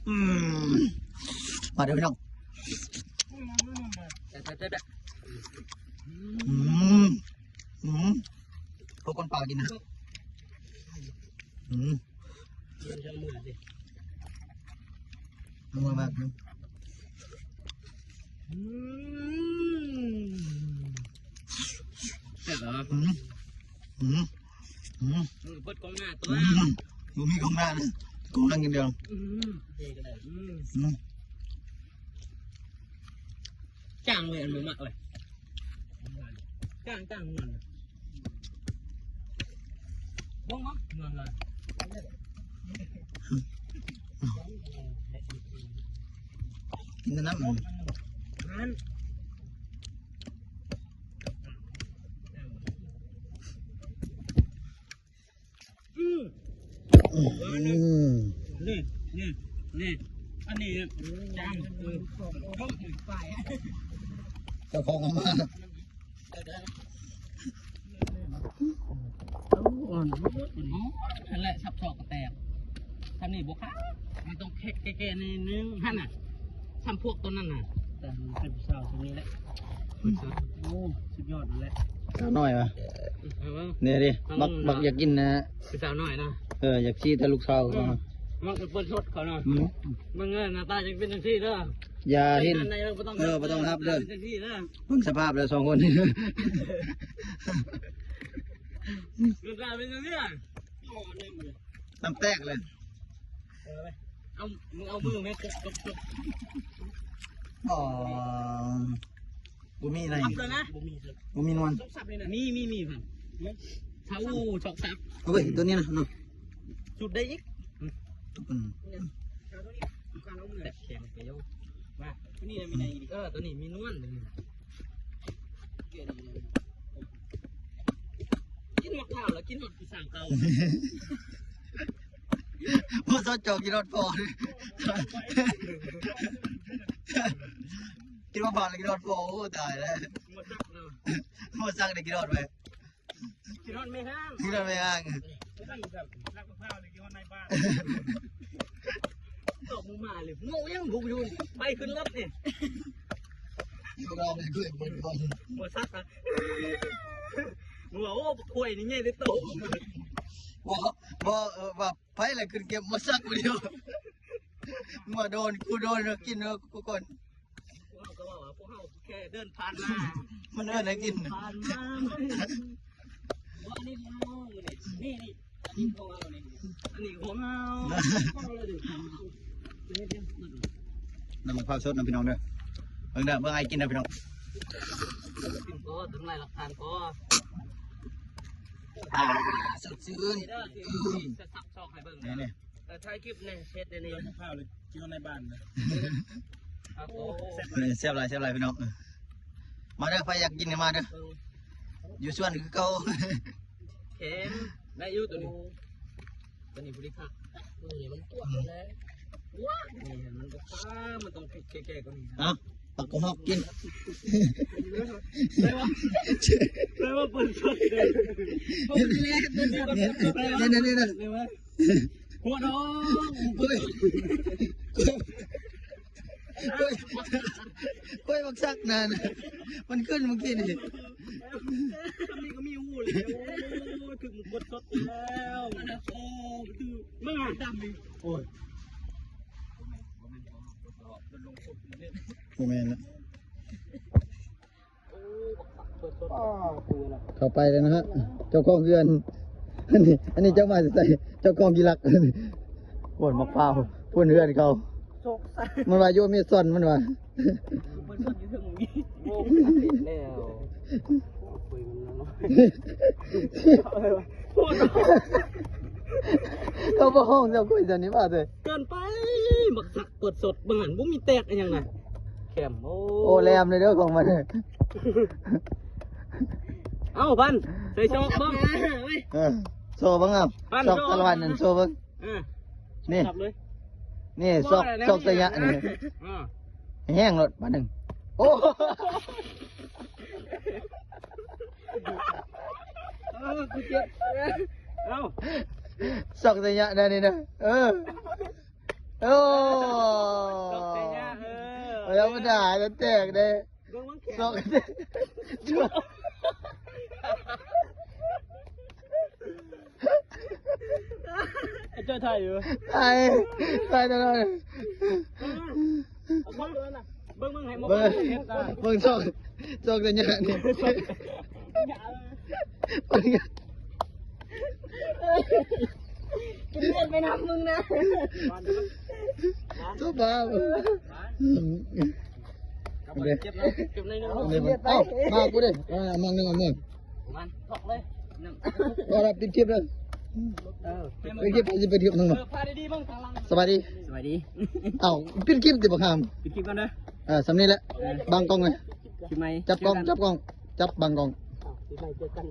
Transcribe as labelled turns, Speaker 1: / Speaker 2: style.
Speaker 1: มาเดี๋ยวพี่น้องพวกคนป่ากินนะมือมากนะ
Speaker 2: เปิดกองหน้าตัว
Speaker 1: มึงมีกองหน้าเลยกองหน้ากินเดียว
Speaker 2: จ้างเลยอันนี้มากเลยจ้างเงินบ้องมั้งเงินเลย
Speaker 1: กินน้ำมัน
Speaker 2: นี่อันนี้จ้างต้องไป
Speaker 1: เจ้าของเอามา
Speaker 2: นั่นแหละชับชอกกระแตกทำนี่บวกค่ะมันต้องแก่ๆนิดนึงฮั่นน่ะทำพวกตัวนั้นน่ะแต่เป็นสาวตรงนี้แหละโอ้สุดยอดเลย
Speaker 1: สาวน้อยปะเนี่ยดิบักอยากกินนะ
Speaker 2: เป็นสาวน้อยนะ
Speaker 1: อยากชี้แต่ลูกสาว
Speaker 2: มันเปิดชดเขาหน่อยมึงเงินหน้าตาจะเป็นจังซี่เด้อ
Speaker 1: อย่าเห็น
Speaker 2: ไม่
Speaker 1: ต้องรับเด้อ
Speaker 2: จังซี่เด้อ
Speaker 1: เพิ่งสภาพเลย2 คนนี้
Speaker 2: เงินตาเป็นจังซี่
Speaker 1: น้ำแตกเลย
Speaker 2: เอามึงเอามือไหมกบ
Speaker 1: อ๋อบุมีอะไรบุมีนวล
Speaker 2: มีครับเท้าชอกซับ
Speaker 1: เอาไปตัวนี้นะเนาะ
Speaker 2: จุดได้อีกแต่แข็งไปโยว่าตัวนี้มีอะไรอีกตัวนี้มีนวลกินมะพร้าวแล้วกินหมดสั่งเก่า
Speaker 1: พ่อสาวจอกกินรถพอกินว่าผ่านเลยกินรถพอโอ้ตายแล้วพ่อสั่งได้กินรถไป
Speaker 2: กินรถไม่ห้าง
Speaker 1: กินรถไม่ห้าง
Speaker 2: ตกมึงมาเลยโง่ยังบุกอยู่ไปขึ้นรถนี่
Speaker 1: เราไม่เคยบนคน
Speaker 2: หมดซักอ่ะมึงบอกว่าคุยนี่ไงได้โต
Speaker 1: ว่าไผ่อะไรขึ้นเก็บมาซักคนเดียวมาโดนกูโดนกินกูก่อน
Speaker 2: ก็ว่าพวกเขาแค่เดินผ่านมา
Speaker 1: มันเดินอะไรกิน
Speaker 2: ผ่านมาว่านี่นี่ของเราเนี่ยอันนี้ของเรา
Speaker 1: น้ำมันข้าวสดนะพี่น้องเด้อเบิ่งไอ้กินนะพี่น้อง
Speaker 2: กินก็ถึงไรหลักฐานก็
Speaker 1: สดชื่น
Speaker 2: จะสับชอกให้เบิ่ง
Speaker 1: นี่
Speaker 2: ถ่ายคลิปเนี่ยเช็ดในนี้
Speaker 3: ข้าวเลยกินในบ้านเลย
Speaker 1: เสียบไรพี่น้องมาเด้อใครอยากกินมาเด้ออยู่ส่วนคือเก่า
Speaker 2: เข็มได้ยูตัวนี้บริษัทนี่มันตัวแล้วว้านี่มันก็ฟ้ามันต้องแก่ๆกว่านี้
Speaker 1: ปักกระหอกกิน
Speaker 2: ได้ว่าเปิดชดเลย
Speaker 1: นี่
Speaker 2: หัวน้อง
Speaker 1: ก้อยบักซักนานมันขึ้นเมื่อกี้นี่
Speaker 2: ก็มีหูเลยโอ้ถึงกดชดแล้วโอ้คือเมื่อดำเลยโอ้ย
Speaker 1: โมเมนต์ละเข้าไปเลยนะฮะเจ้าของเรือนอันนี้เจ้ามาใส่เจ้าของกีรักปวดมะพร้าวปวดเรือนเขามันว่าโยมีส่วนมันว่าเขาบอกห้องเจ้าคุยตอนนี้ว่าเลย
Speaker 2: เกินไปหมักสักเปิดสดบางหันบุ้มีแตกอย่างไงแข็ม
Speaker 1: โอ้แรมเลยเด้อของมัน
Speaker 2: เอ้าพันใส่โชว์บ้าง
Speaker 1: โชว์บ้างครับโชว์ตะวันนั่นโชว์บ้างนี่โชว์ระยะนี่แห้งรถมาหนึ่งโอ้โชว์ระยะนั่นนี่นะโอ้ แล้วมันด่าแล้วแตกเลย
Speaker 2: เบิ่งแขน
Speaker 1: สอง
Speaker 2: ไอ้เจ้าไทยอยู่
Speaker 1: ตายตลอด
Speaker 2: เอาเข้าเลยนะเบิ่งให้หมด
Speaker 1: เบิ่ง
Speaker 2: เฮ็ดได้
Speaker 1: เบิ่งสองแต่เนี่ยนี่เบิ่ง
Speaker 2: กินเลือดไปน้ำมึงนะ
Speaker 1: ตัวบ้า
Speaker 2: เจ็บนะเจ็บในนึง
Speaker 1: เอ้ามากูดิมองหนึ่งเอามือ
Speaker 2: มันถอกเลยหนึ่ง
Speaker 1: ก็รับปิดคลิปเลย ปิดคลิปไปคลิปหนึ่ง
Speaker 2: พาดีๆบ้างทางหลัง
Speaker 1: สบายดี
Speaker 2: สวัสดี
Speaker 1: เอ้าปิดคลิปติบ่ค
Speaker 2: ปิดคลิปกันเด้อ
Speaker 1: ำสำนี้แหละบางกล้องเลย
Speaker 2: คลิปไหม
Speaker 1: จับบางกล้องจับบังกล้อง
Speaker 2: คลิปไหมเจอกัน